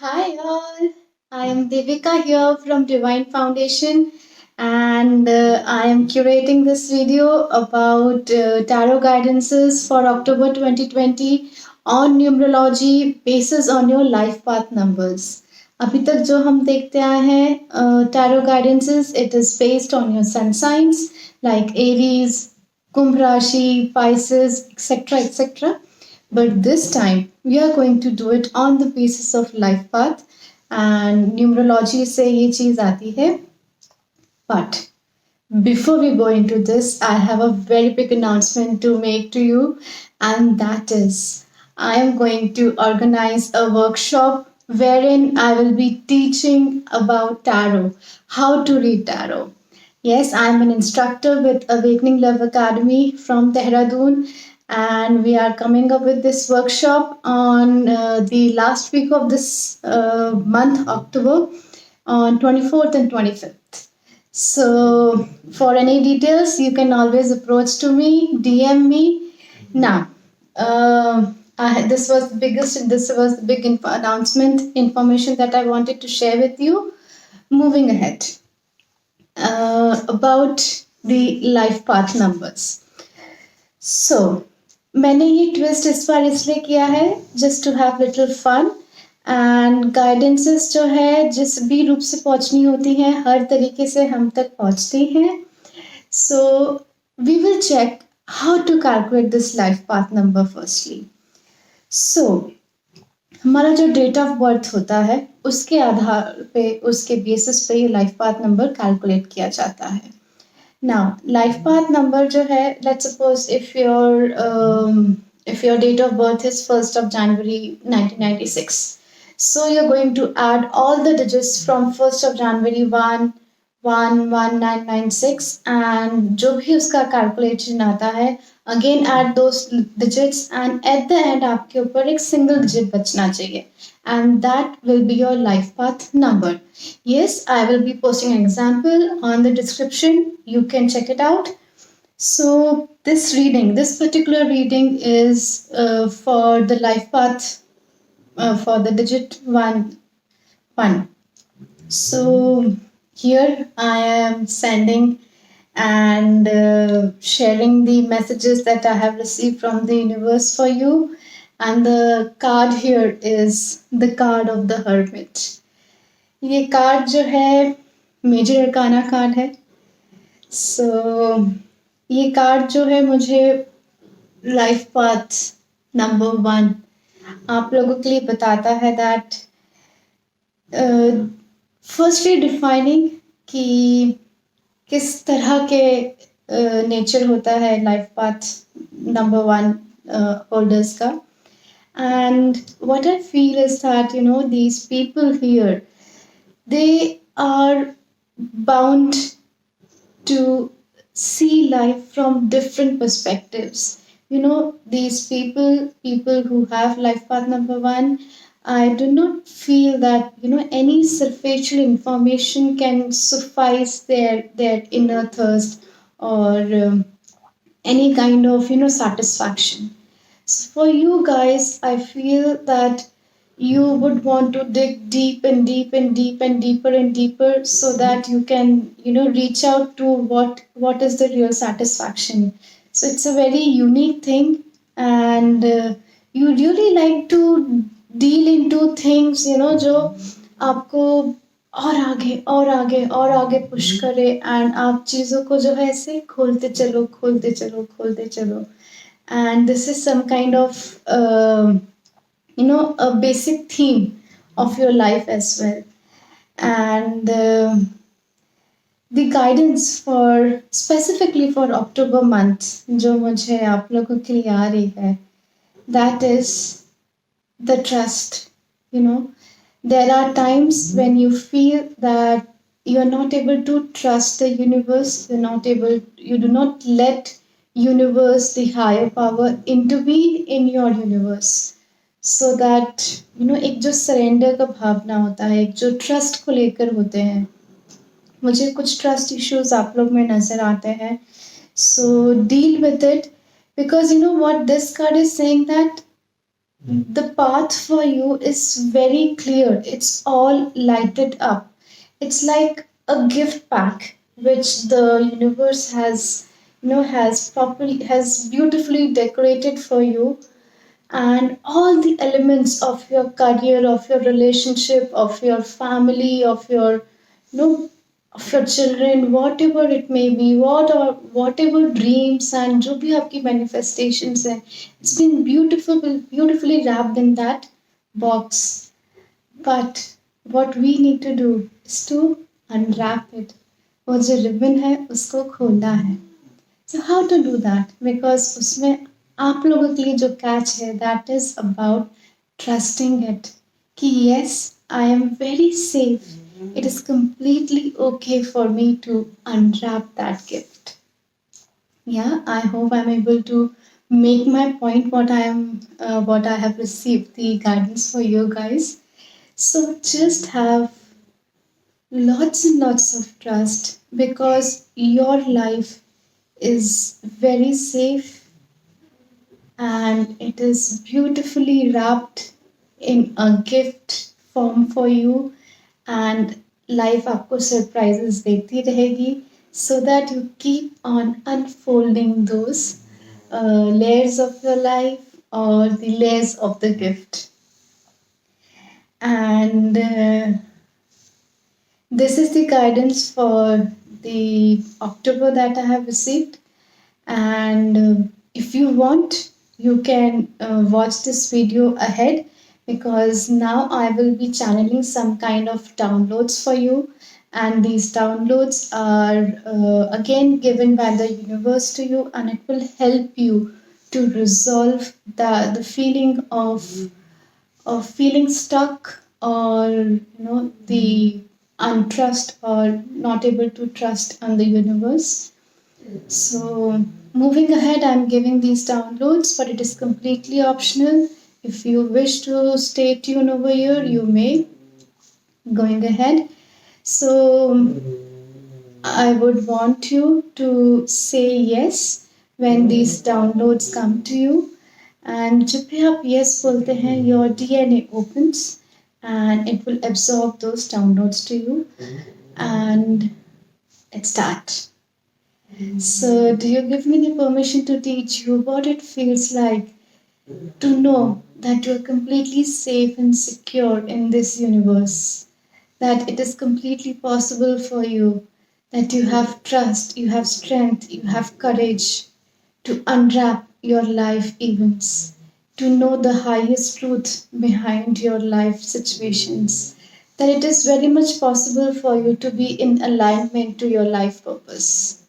Hi all, I am Devika here from Divine Foundation and I am curating this video about tarot guidances for October 2020 on numerology basis on your life path numbers. अभी तक जो हम देखते आए हैं tarot guidances, it is based on your sun signs like Aries, Kumbh Rashi, Pisces, etc. etc. But this time we are going to do it on the basis of life path and numerology से ये चीज आती है. But before we go into this, I have a very big announcement to make to you, and that is I am going to organize a workshop wherein I will be teaching about tarot, how to read tarot. Yes, I'm an instructor with Awakening Love Academy from Dehradun, and we are coming up with this workshop on the last week of this month, October, on 24th and 25th. So, for any details, you can always approach to me, DM me. Now, this was the biggest, this was the big announcement, information that I wanted to share with you. Moving ahead, about the life path numbers. So, मैंने ये twist इस बार इसलिए किया है just to have little fun and guidances जो है जिस भी रूप से पहुंचनी होती हैं हर तरीके से हम तक पहुंचती हैं. So we will check how to calculate this life path number firstly. सो हमारा जो डेट ऑफ बर्थ होता है उसके आधार पे उसके बेसिस पे ये लाइफ पाथ नंबर कैलकुलेट किया जाता है. Now, life path number जो है, let's suppose if your date of birth is 1st of January 1996. So you're going to add all the digits from 1st of January 1 1 1 1996 and जो भी उसका calculation आता है again add those digits and at the end आपके ऊपर एक single digit बचना चाहिए and that will be your life path number. Yes, I will be posting an example on the description. You can check it out. So this particular reading is for the life path for the digit 1. So here I am sending and sharing the messages that I have received from the universe for you. And the card here is the card of the hermit. ये card जो है major arcana card है. सो ये card जो है मुझे life path number 1 आप लोगों के लिए बताता है दैट फर्स्टली डिफाइनिंग कि किस तरह के नेचर होता है लाइफ पाथ नंबर 1 होल्डर्स का. And what I feel is that these people here, they are bound to see life from different perspectives. These people who have life path number 1, I do not feel that any superficial information can suffice their inner thirst or any kind of satisfaction. So for you guys, I feel that you would want to dig deep and deep and deep and deeper and deeper so that you can reach out to what is the real satisfaction. So it's a very unique thing and you really like to deal into things जो आपको और आगे और आगे और आगे push करे and आप चीज़ों को जो है ऐसे खोलते चलो खोलते चलो खोलते चलो. And this is some kind of a basic theme of your life as well. And the guidance for specifically for October month जो मुझे आप लोगों के लिए आ रही है, that is the trust. There are times when you feel that you are not able to trust the universe. You do not let universe, the higher power, intervene in your universe. So that एक जो surrender का भावना होता है, एक जो trust को लेकर होते हैं, मुझे कुछ ट्रस्ट इश्यूज आप लोग में नजर आते हैं. So deal with it because what this card is saying that The path for you is very clear. It's all lighted up. It's like a gift pack which the universe has, has properly, has beautifully decorated for you, and all the elements of your career, of your relationship, of your family, of your, of your children, whatever it may be, whatever dreams and जो भी आपकी manifestations हैं, it's been beautifully wrapped in that box. But what we need to do is to unwrap it. वो जो ribbon है उसको खोलना है. So how to do that? Because उसमें आप लोगों के लिए जो catch है, that is about trusting it. कि yes, I am very safe. It is completely okay for me to unwrap that gift. Yeah, I hope I'm able to make my point what I have received the guidance for you guys. So just have lots and lots of trust because your life is very safe and it is beautifully wrapped in a gift form for you, and life आपको surprises देती रहेगी, so that you keep on unfolding those layers of your life or the layers of the gift. And this is the guidance for the October that I have received. And if you want, you can watch this video ahead, because now I will be channeling some kind of downloads for you. And these downloads are again given by the universe to you, and it will help you to resolve the feeling of feeling stuck, or the untrust or not able to trust on the universe. So moving ahead, I'm giving these downloads, but it is completely optional. If you wish to stay tuned over here, you may. Going ahead. So I would want you to say yes when these downloads come to you. And जब भी आप yes बोलते हैं, your DNA opens and it will absorb those downloads to you. And let's start. So, do you give me the permission to teach you what it feels like to know that you are completely safe and secure in this universe? That it is completely possible for you, that you have trust, you have strength, you have courage to unwrap your life events, to know the highest truth behind your life situations, that it is very much possible for you to be in alignment to your life purpose,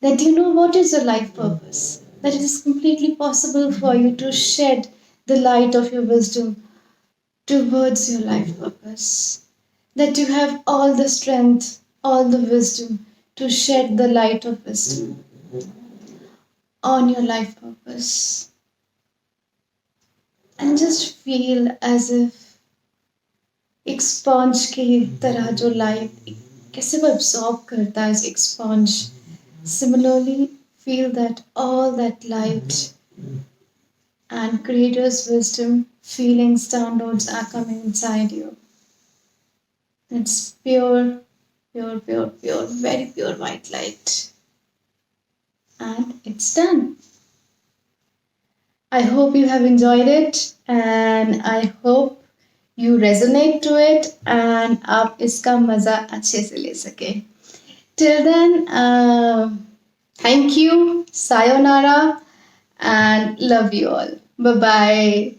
that you know what is your life purpose, that it is completely possible for you to shed the light of your wisdom towards your life purpose, that you have all the strength, all the wisdom to shed the light of wisdom on your life purpose. And just feel as if एक sponge की तरह जो light कैसे वो absorb करता है एक sponge, similarly feel that all that light and creator's wisdom feelings downloads are coming inside you. It's pure, very pure white light, and it's done. I hope you have enjoyed it, and I hope you resonate to it and आप इसका मजा अच्छे से ले सके. Till then, thank you, sayonara, and love you all. Bye bye.